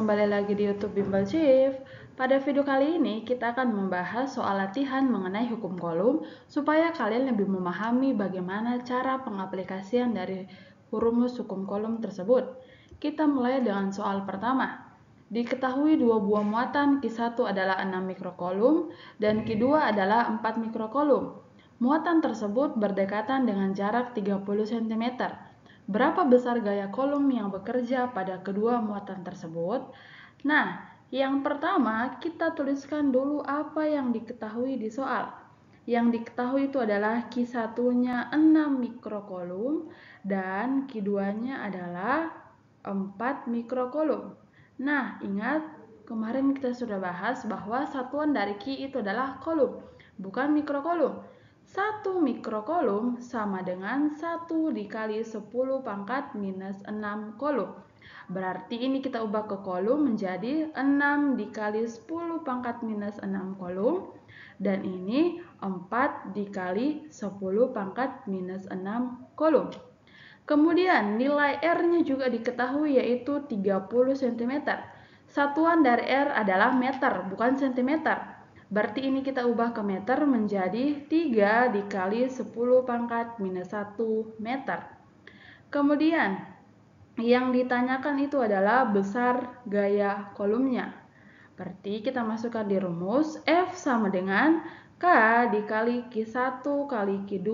kembali lagi di YouTube Bimbel Chief. Pada video kali ini kita akan membahas soal latihan mengenai hukum kolom supaya kalian lebih memahami bagaimana cara pengaplikasian dari rumus hukum kolom tersebut. Kita mulai dengan soal pertama. Diketahui dua buah muatan, Q1 adalah 6 mikrokolom dan Q2 adalah 4 mikrokolom. Muatan tersebut berdekatan dengan jarak 30 cm. Berapa besar gaya kolom yang bekerja pada kedua muatan tersebut? Nah, yang pertama kita tuliskan dulu apa yang diketahui di soal. Yang diketahui itu adalah Q1-nya 6 mikrokolom dan Q2-nya adalah 4 mikrokolom. Nah, ingat kemarin kita sudah bahas bahwa satuan dari Q itu adalah kolom, bukan mikrokolom. 1 mikrokolom sama dengan 1 dikali 10 pangkat minus 6 kolom. Berarti ini kita ubah ke kolom menjadi 6 dikali 10 pangkat minus 6 kolom. Dan ini 4 dikali 10 pangkat minus 6 kolom. Kemudian nilai R-nya juga diketahui yaitu 30 cm. Satuan dari R adalah meter, bukan cm. Berarti ini kita ubah ke meter menjadi 3 dikali 10 pangkat minus 1 meter. Kemudian yang ditanyakan itu adalah besar gaya kolomnya. Berarti kita masukkan di rumus F sama dengan K dikali Q1 kali Q2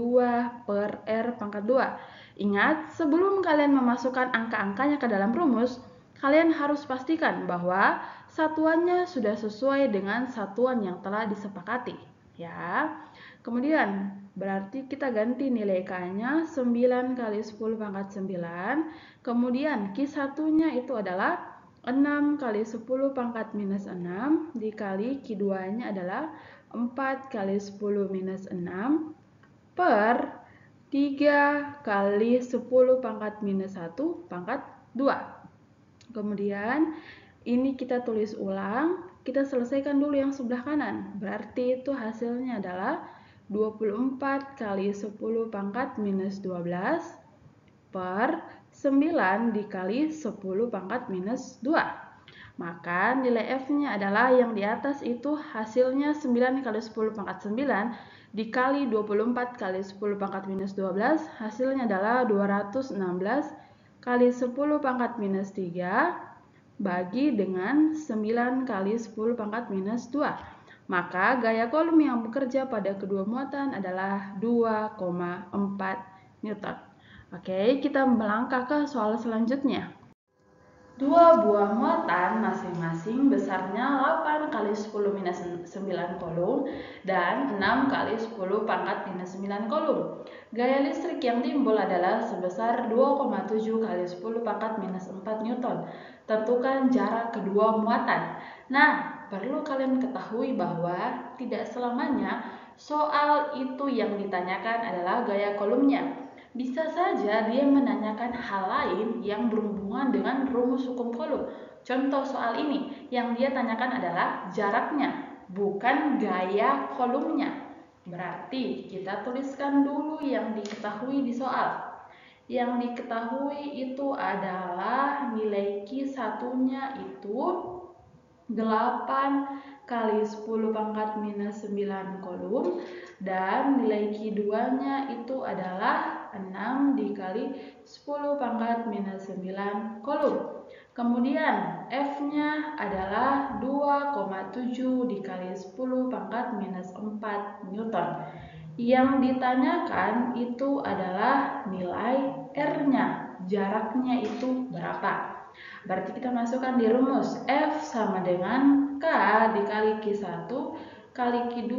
per R pangkat 2. Ingat, sebelum kalian memasukkan angka-angkanya ke dalam rumus, kalian harus pastikan bahwa satuannya sudah sesuai dengan satuan yang telah disepakati, ya. Kemudian berarti kita ganti nilai K-nya 9 kali 10 pangkat 9. Kemudian Q1-nya itu adalah 6 kali 10 pangkat minus 6 dikali Q2-nya adalah 4 kali 10 minus 6 per 3 kali 10 pangkat minus 1 pangkat 2. Kemudian ini kita tulis ulang, kita selesaikan dulu yang sebelah kanan. Berarti itu hasilnya adalah 24 kali 10 pangkat minus 12 per 9 dikali 10 pangkat minus 2. Maka nilai F-nya adalah yang di atas itu hasilnya 9 kali 10 pangkat 9 dikali 24 kali 10 pangkat minus 12, hasilnya adalah 216 kali 10 pangkat minus 3 bagi dengan 9 kali 10 pangkat minus 2. Maka gaya kolom yang bekerja pada kedua muatan adalah 2,4 Newton. Oke, kita melangkah ke soal selanjutnya. Dua buah muatan masing-masing besarnya 8 kali 10 minus 9 kolom dan 6 kali 10 pangkat minus 9 kolom. Gaya listrik yang timbul adalah sebesar 2,7 kali 10 pangkat minus 4 Newton. Tentukan jarak kedua muatan. Nah, perlu kalian ketahui bahwa tidak selamanya soal itu yang ditanyakan adalah gaya kolomnya. Bisa saja dia menanyakan hal lain yang berhubungan dengan rumus hukum kolom. Contoh soal ini, yang dia tanyakan adalah jaraknya, bukan gaya kolomnya. Berarti kita tuliskan dulu yang diketahui di soal. Yang diketahui itu adalah nilai Q1-nya itu 8 kali 10 pangkat minus 9 kolom dan nilai Q2-nya itu adalah 6 dikali 10 pangkat minus 9 kolom. Kemudian F-nya adalah 2,7 dikali 10 pangkat minus 4 Newton. Yang ditanyakan itu adalah nilai R-nya, jaraknya itu berapa. Berarti kita masukkan di rumus F sama dengan K dikali Q1 kali Q2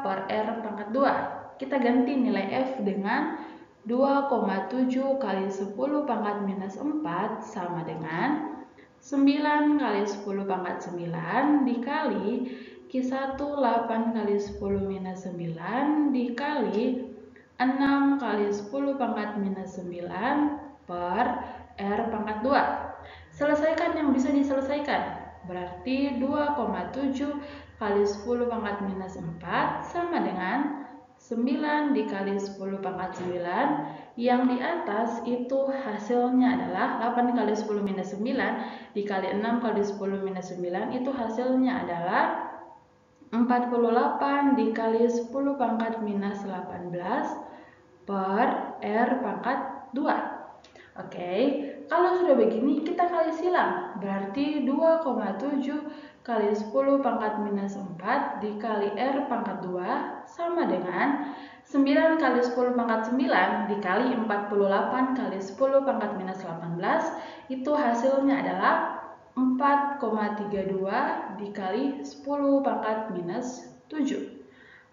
per R pangkat 2. Kita ganti nilai F dengan 2,7 kali 10 pangkat minus 4 sama dengan 9 kali 10 pangkat 9 dikali Q1 8 kali 10 minus 9 dikali 6 kali 10 pangkat minus 9 per R pangkat 2. Selesaikan yang bisa diselesaikan. Berarti 2,7 kali 10 pangkat minus 4 sama dengan 9 dikali 10 pangkat 9 Yang di atas itu hasilnya adalah 8 kali 10 minus 9 dikali 6 kali 10 minus 9 itu hasilnya adalah 48 dikali 10 pangkat minus 18 per R pangkat 2. Oke, kalau sudah begini kita kali silang. Berarti 2,7 kali 10 pangkat minus 4 dikali R pangkat 2 sama dengan 9 kali 10 pangkat 9 dikali 48 kali 10 pangkat minus 18 itu hasilnya adalah 4,32 dikali 10 pangkat minus 7.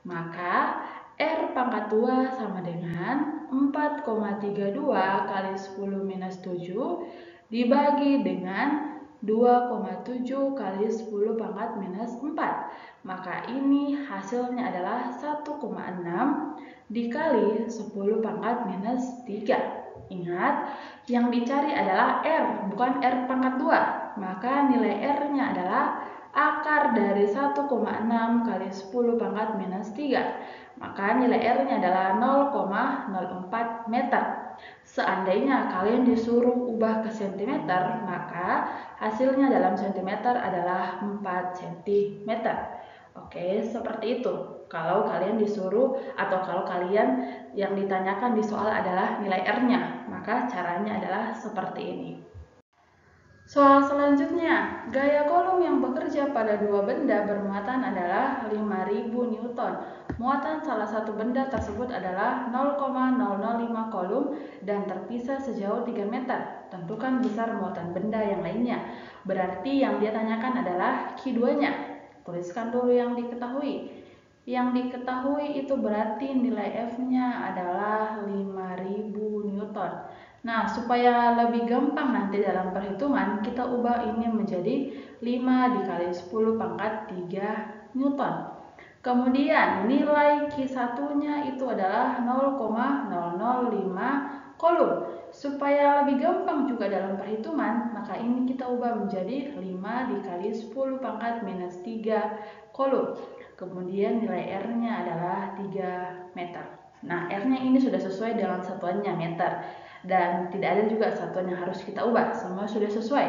Maka R pangkat 2 sama dengan 4,32 kali 10 minus 7 dibagi dengan 2,7 kali 10 pangkat minus 4. Maka ini hasilnya adalah 1,6 dikali 10 pangkat minus 3. Ingat, yang dicari adalah R, bukan R pangkat 2. Maka nilai R-nya adalah akar dari 1,6 kali 10 pangkat minus 3. Maka nilai R-nya adalah 0,04 meter. Seandainya kalian disuruh ubah ke cm, maka hasilnya dalam cm adalah 4 cm. Oke, seperti itu. Kalau kalian disuruh atau kalau kalian yang ditanyakan di soal adalah nilai R-nya, maka caranya adalah seperti ini. Soal selanjutnya, gaya kolom yang bekerja pada dua benda bermuatan adalah 5000 Newton. Muatan salah satu benda tersebut adalah 0,005 kolom dan terpisah sejauh 3 meter. Tentukan besar muatan benda yang lainnya. Berarti yang dia tanyakan adalah Q2-nya. Tuliskan dulu yang diketahui. Yang diketahui itu berarti nilai F-nya adalah 5000 Newton. Nah, supaya lebih gampang nanti dalam perhitungan, kita ubah ini menjadi 5 dikali 10 pangkat 3 Newton. Kemudian nilai Q1-nya itu adalah 0,005 kolom. Supaya lebih gampang juga dalam perhitungan, maka ini kita ubah menjadi 5 dikali 10 pangkat minus 3 kolom. Kemudian nilai R-nya adalah 3 meter. Nah, R-nya ini sudah sesuai dengan satuannya meter. Dan tidak ada juga satuan yang harus kita ubah, semua sudah sesuai.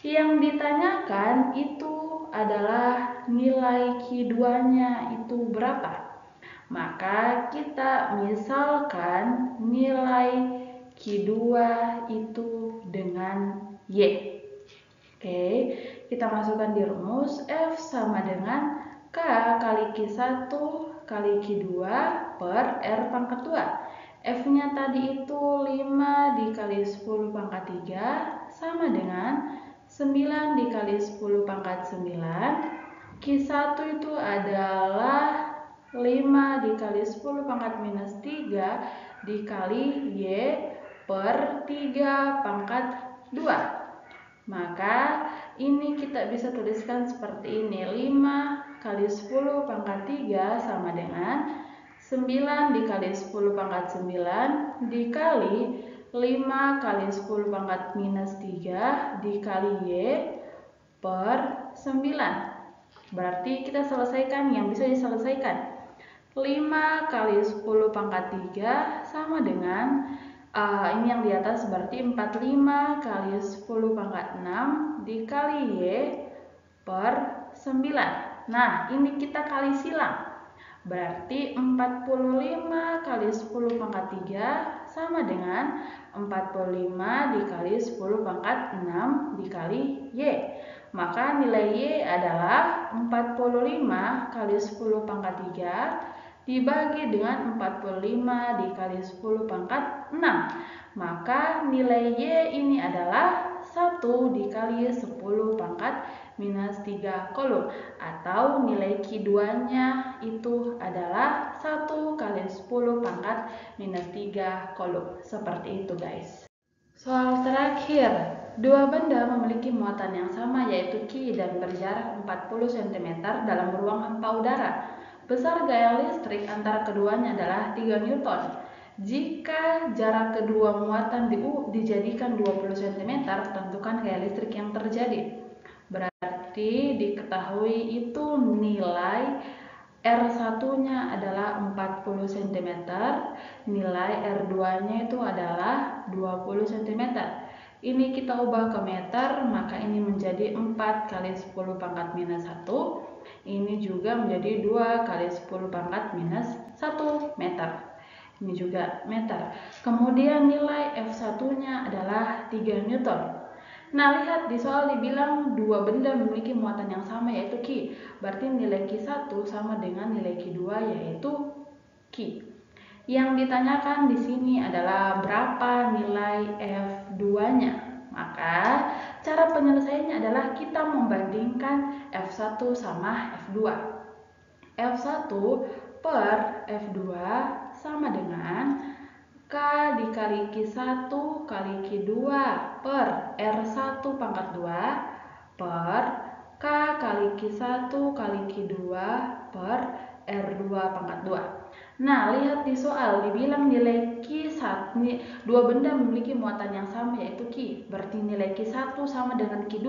Yang ditanyakan itu adalah nilai Q2-nya itu berapa. Maka kita misalkan nilai Q2 itu dengan Y. Oke, kita masukkan di rumus F sama dengan K kali Q1 kali Q2 per R pangkat 2. F-nya tadi itu 5 dikali 10 pangkat 3 sama dengan 9 dikali 10 pangkat 9. Q1 itu adalah 5 dikali 10 pangkat minus 3 dikali Y per 3 pangkat 2. Maka ini kita bisa tuliskan seperti ini. 5 kali 10 pangkat 3 sama dengan 9 dikali 10 pangkat 9 dikali 5 kali 10 pangkat minus 3 dikali Y per 9. Berarti kita selesaikan yang bisa diselesaikan. 5 kali 10 pangkat 3 sama dengan ini yang di atas berarti 45 kali 10 pangkat 6 dikali Y per 9. Nah, ini kita kali silang. Berarti 45 kali 10 pangkat 3 sama dengan 45 dikali 10 pangkat 6 dikali Y. Maka nilai Y adalah 45 kali 10 pangkat 3 dibagi dengan 45 dikali 10 pangkat 6. Maka nilai Y ini adalah 1 dikali 10 pangkat minus 3 kolom. Atau nilai Q2-nya itu adalah 1 kali 10 pangkat minus 3 kolom. Seperti itu guys. Soal terakhir, dua benda memiliki muatan yang sama yaitu Q dan berjarak 40 cm dalam ruang hampa udara. Besar gaya listrik antara keduanya adalah 3 Newton. Jika jarak kedua muatan dijadikan 20 cm, tentukan gaya listrik yang terjadi. Berarti diketahui itu nilai R1-nya adalah 40 cm, nilai R2-nya itu adalah 20 cm. Ini kita ubah ke meter, maka ini menjadi 4 kali 10 pangkat minus 1. Ini juga menjadi 2 kali 10 pangkat minus 1 meter. Ini juga meter. Kemudian nilai F1-nya adalah 3 Newton. Nah, lihat di soal dibilang dua benda memiliki muatan yang sama yaitu Q. Berarti nilai Q1 sama dengan nilai Q2 yaitu Q. Yang ditanyakan di sini adalah berapa nilai F2-nya. Maka cara penyelesaiannya adalah kita membandingkan F1 sama F2. F1 per F2 sama dengan K dikali Q1 kali Q2 per R1 pangkat 2 per K kali Q1 kali Q2 per R2 pangkat 2. Nah, lihat di soal dibilang nilai Q1, dua benda memiliki muatan yang sama yaitu Q. Berarti nilai Q1 sama dengan Q2.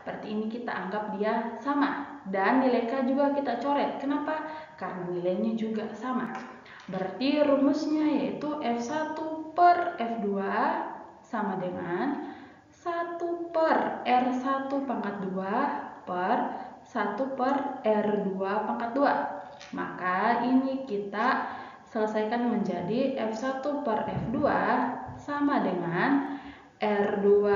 Berarti ini kita anggap dia sama. Dan nilai K juga kita coret. Kenapa? Karena nilainya juga sama. Berarti rumusnya yaitu F1 per F2 sama dengan 1 per R1 pangkat 2 per 1 per R2 pangkat 2. Maka ini kita selesaikan menjadi F1 per F2 sama dengan R2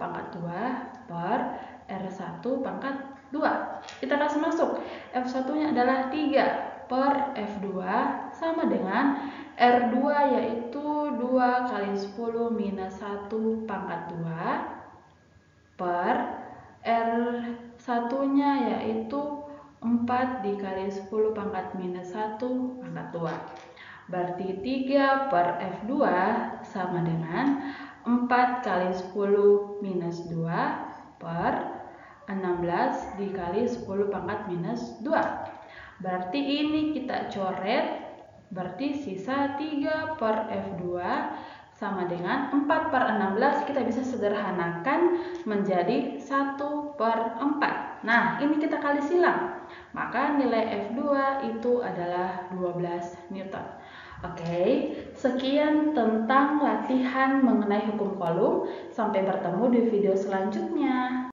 pangkat 2 per R1 pangkat 2. Kita kasih masuk. F1-nya adalah 3 per F2 sama dengan R2 yaitu 2 kali 10 minus 1 pangkat 2 per R1-nya yaitu 4 dikali 10 pangkat minus 1 pangkat 2. Berarti 3 per F2 sama dengan 4 kali 10 minus 2 per 16 dikali 10 pangkat minus 2. Berarti ini kita coret. Berarti sisa 3 per F2 sama dengan 4 per 16 kita bisa sederhanakan menjadi 1 per 4. Nah, ini kita kali silang. Maka nilai F2 itu adalah 12 Newton. Oke, sekian tentang latihan mengenai hukum Coulomb. Sampai bertemu di video selanjutnya.